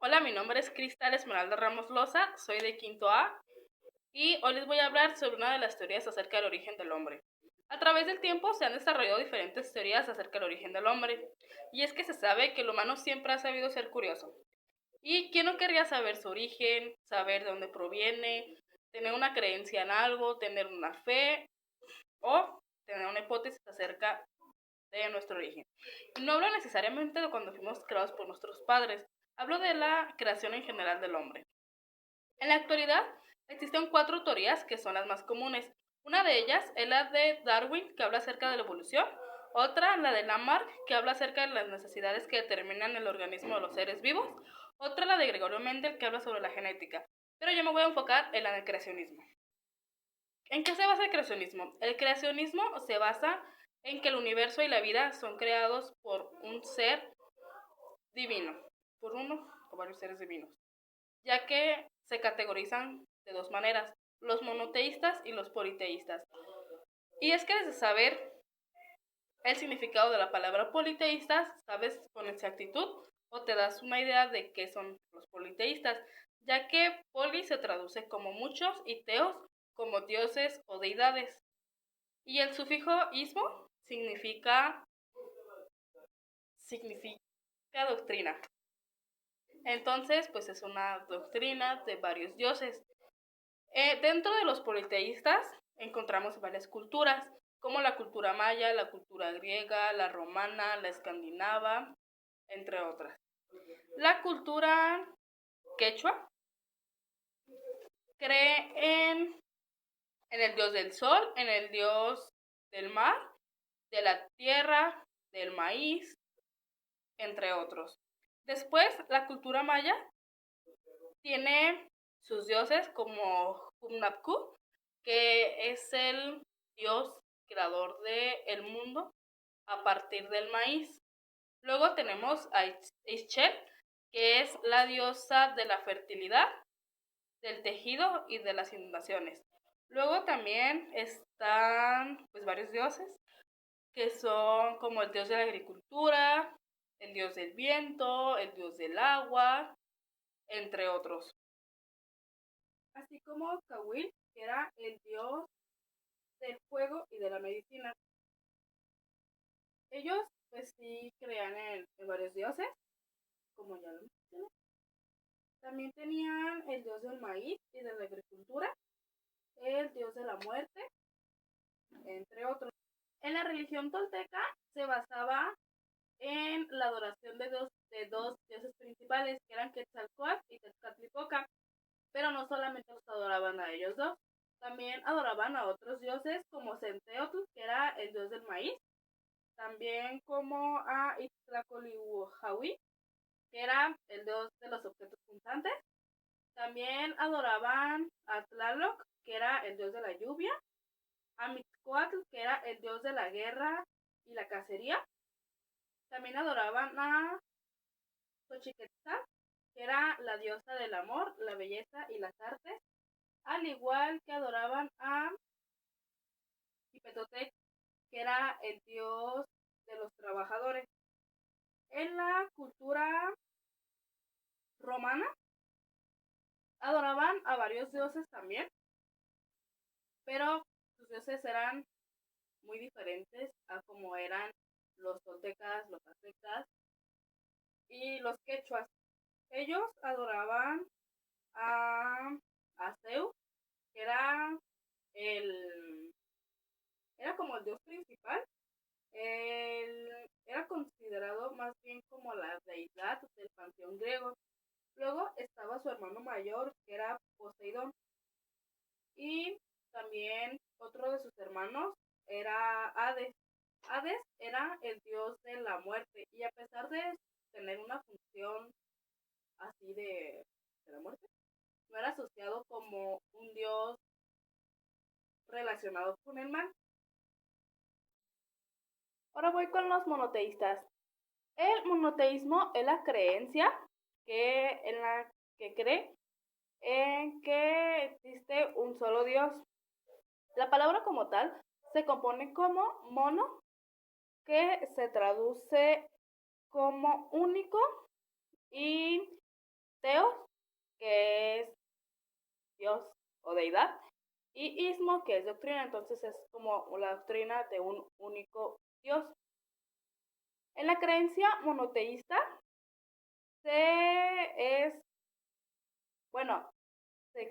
Hola, mi nombre es Cristal Esmeralda Ramos Loza, soy de quinto A y hoy les voy a hablar sobre una de las teorías acerca del origen del hombre. A través del tiempo se han desarrollado diferentes teorías acerca del origen del hombre, y es que se sabe que el humano siempre ha sabido ser curioso. ¿Y quién no querría saber su origen, saber de dónde proviene, tener una creencia en algo, tener una fe o tener una hipótesis acerca de nuestro origen? Y no hablo necesariamente de cuando fuimos creados por nuestros padres, hablo de la creación en general del hombre. En la actualidad existen cuatro teorías que son las más comunes. Una de ellas es la de Darwin, que habla acerca de la evolución. Otra, la de Lamarck, que habla acerca de las necesidades que determinan el organismo de los seres vivos. Otra, la de Gregorio Mendel, que habla sobre la genética. Pero yo me voy a enfocar en la del creacionismo. ¿En qué se basa el creacionismo? El creacionismo se basa en que el universo y la vida son creados por un ser divino, por uno o varios seres divinos, ya que se categorizan de dos maneras, los monoteístas y los politeístas. Y es que desde saber el significado de la palabra politeístas, sabes con exactitud o te das una idea de qué son los politeístas, ya que poli se traduce como muchos y teos como dioses o deidades. Y el sufijo ismo significa doctrina. Entonces, pues es una doctrina de varios dioses. Dentro de los politeístas encontramos varias culturas, como la cultura maya, la cultura griega, la romana, la escandinava, entre otras. La cultura quechua cree en el dios del sol, en el dios del mar, de la tierra, del maíz, entre otros. Después, la cultura maya tiene sus dioses como Humnapku, que es el dios creador del mundo a partir del maíz. Luego tenemos a Ixchel, que es la diosa de la fertilidad, del tejido y de las inundaciones. Luego también están pues varios dioses, que son como el dios de la agricultura, el dios del viento, el dios del agua, entre otros. Así como Kawil, que era el dios del fuego y de la medicina. Ellos pues sí creían en varios dioses, como ya lo mencioné. También tenían el dios del maíz y de la agricultura, el dios de la muerte, entre otros. En la religión tolteca se basaba en la adoración de dos dioses principales, que eran Quetzalcóatl y Tezcatlipoca, pero no solamente los adoraban a ellos dos, también adoraban a otros dioses como Centeotl, que era el dios del maíz, también como a Itztlacolihuahui, que era el dios de los objetos punzantes. También adoraban a Tlaloc, que era el dios de la lluvia, a Mixcoatl, que era el dios de la guerra y la cacería. También adoraban a Xochiquetzal, que era la diosa del amor, la belleza y las artes, al igual que adoraban a Ipetotec, que era el dios de los trabajadores. En la cultura romana adoraban a varios dioses también, pero sus dioses eran muy diferentes a como eran los toltecas, los aztecas y los quechuas. Ellos adoraban a, a Zeus, que el, era como el dios principal. Él era considerado más bien como la deidad del panteón griego. Luego estaba su hermano mayor, que era Poseidón. Y también otro de sus hermanos era Hades. Hades era el dios de la muerte y a pesar de tener una función así de la muerte, no era asociado como un dios relacionado con el mal. Ahora voy con los monoteístas. El monoteísmo es la creencia en la que cree en que existe un solo Dios. La palabra como tal se compone como mono, que se traduce como único, y o deidad, y ismo, que es doctrina, entonces es como la doctrina de un único Dios. En la creencia monoteísta se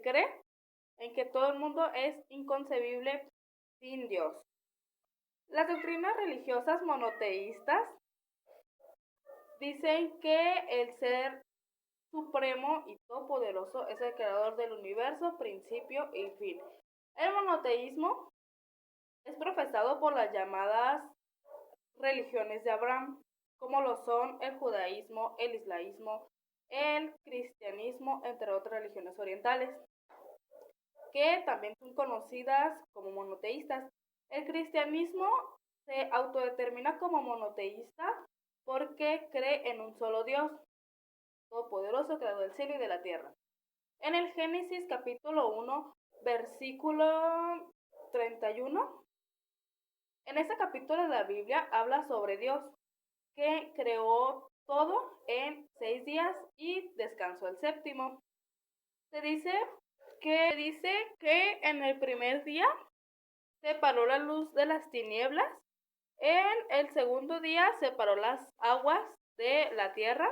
cree en que todo el mundo es inconcebible sin Dios. Las doctrinas religiosas monoteístas dicen que el ser supremo y todopoderoso es el creador del universo, principio y fin. El monoteísmo es profesado por las llamadas religiones de Abraham, como lo son el judaísmo, el islamismo, el cristianismo, entre otras religiones orientales, que también son conocidas como monoteístas. El cristianismo se autodetermina como monoteísta porque cree en un solo Dios, todopoderoso, creador del cielo y de la tierra. En el Génesis capítulo 1, versículo 31, en este capítulo de la Biblia habla sobre Dios, que creó todo en 6 días y descansó el séptimo. Se dice que en el primer día separó la luz de las tinieblas, en el segundo día separó las aguas de la tierra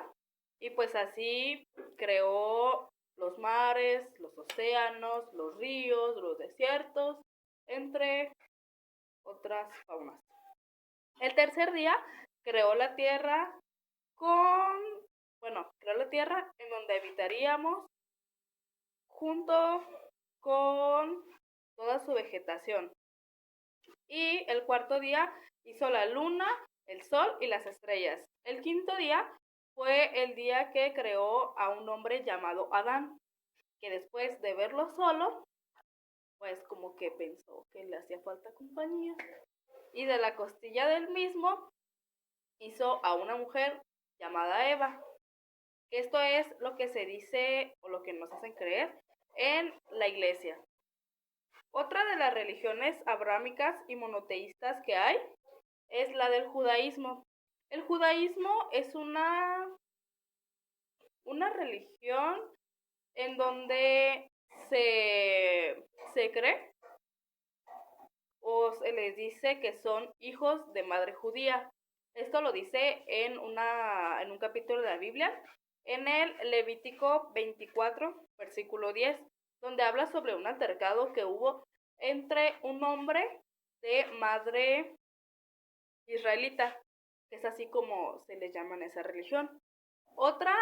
y pues así creó los mares, los océanos, los ríos, los desiertos, entre otras faunas. El tercer día creó la tierra creó la tierra en donde habitaríamos junto con toda su vegetación. Y el cuarto día hizo la luna, el sol y las estrellas. El quinto día fue el día que creó a un hombre llamado Adán, que después de verlo solo, pues como que pensó que le hacía falta compañía. Y de la costilla del mismo hizo a una mujer llamada Eva. Esto es lo que se dice o lo que nos hacen creer en la iglesia. Otra de las religiones abrámicas y monoteístas que hay es la del judaísmo. El judaísmo es una religión en donde se cree o se les dice que son hijos de madre judía. Esto lo dice en un capítulo de la Biblia, en el Levítico 24, versículo 10, donde habla sobre un altercado que hubo entre un hombre de madre israelita, que es así como se le llama en esa religión. Otra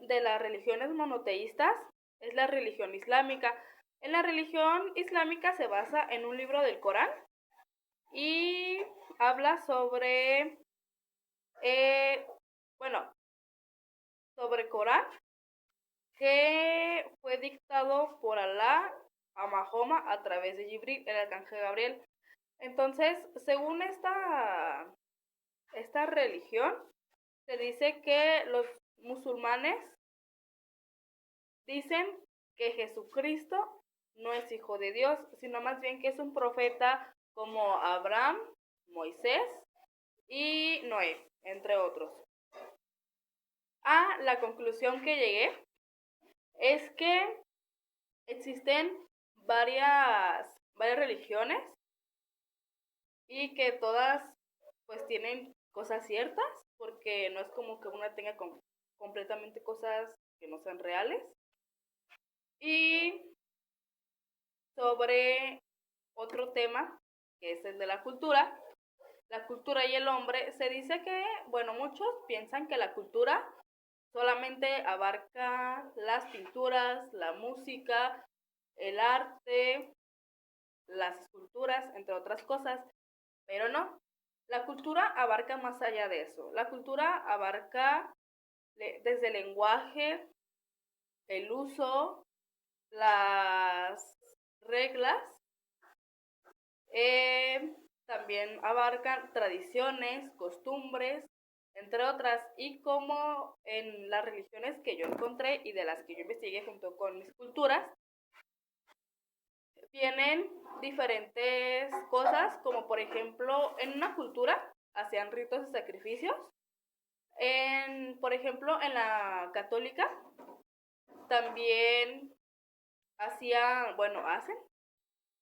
de las religiones monoteístas es la religión islámica. En la religión islámica se basa en un libro del Corán y habla sobre Corán, que fue dictado por Alá a Mahoma a través de Jibril, el arcángel Gabriel. Entonces, según esta religión, se dice que los musulmanes dicen que Jesucristo no es hijo de Dios, sino más bien que es un profeta como Abraham, Moisés y Noé, entre otros. A la conclusión que llegué es que existen varias religiones y que todas pues tienen cosas ciertas, porque no es como que una tenga completamente cosas que no sean reales. Y sobre otro tema, que es el de la cultura y el hombre, se dice que, muchos piensan que la cultura solamente abarca las pinturas, la música, el arte, las esculturas, entre otras cosas, pero no. La cultura abarca más allá de eso. La cultura abarca desde el lenguaje, el uso, las reglas, también abarcan tradiciones, costumbres, entre otras, y como en las religiones que yo encontré y de las que yo investigué junto con mis culturas, vienen diferentes cosas, como por ejemplo, en una cultura hacían ritos y sacrificios. Por ejemplo, en la católica también hacen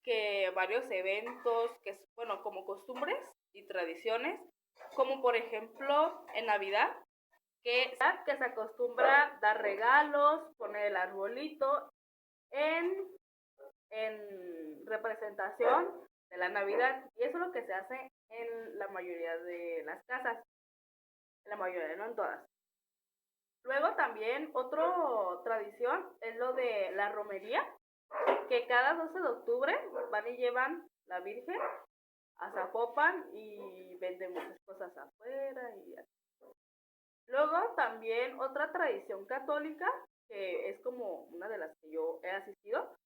que varios eventos, bueno, como costumbres y tradiciones, como por ejemplo en Navidad, que se acostumbra dar regalos, poner el arbolito en, en representación de la Navidad. Y eso es lo que se hace en la mayoría de las casas, en la mayoría, no en todas. Luego también otra tradición es lo de la romería, que cada 12 de octubre van y llevan la Virgen a Zapopan y venden muchas cosas afuera y así. Luego también otra tradición católica, que es como una de las que yo he asistido,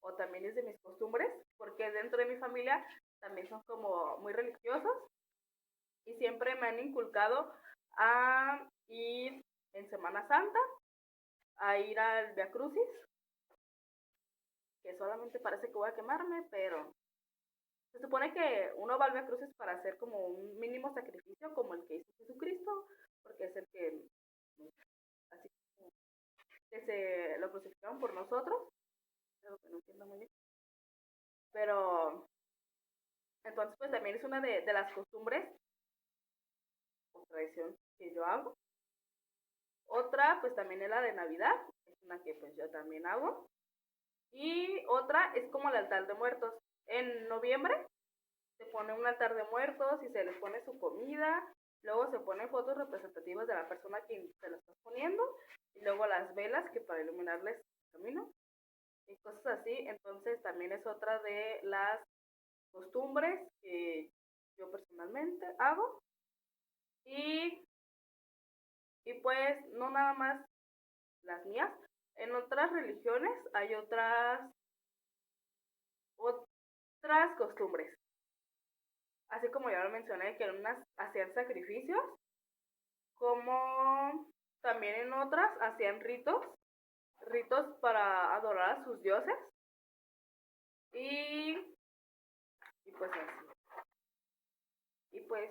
o también es de mis costumbres, porque dentro de mi familia también son como muy religiosos y siempre me han inculcado a ir en Semana Santa, a ir al Via Crucis, que solamente parece que voy a quemarme, pero se supone que uno va al Via Crucis para hacer como un mínimo sacrificio como el que hizo Jesucristo, porque es el que así que se lo crucificaron por nosotros, creo que no entiendo muy bien. Pero entonces pues también es una de las costumbres o tradición que yo hago. Otra pues también es la de Navidad, es una que pues yo también hago. Y otra es como el altar de muertos. En noviembre se pone un altar de muertos y se les pone su comida. Luego se ponen fotos representativas de la persona a quien se lo está poniendo. Y luego las velas que para iluminarles el camino. Y cosas así. Entonces también es otra de las costumbres que yo personalmente hago. Y, y pues no nada más las mías. En otras religiones hay otras costumbres. Así como ya lo mencioné, que en unas hacían sacrificios, como también en otras hacían ritos para adorar a sus dioses. Y, y pues así. Y pues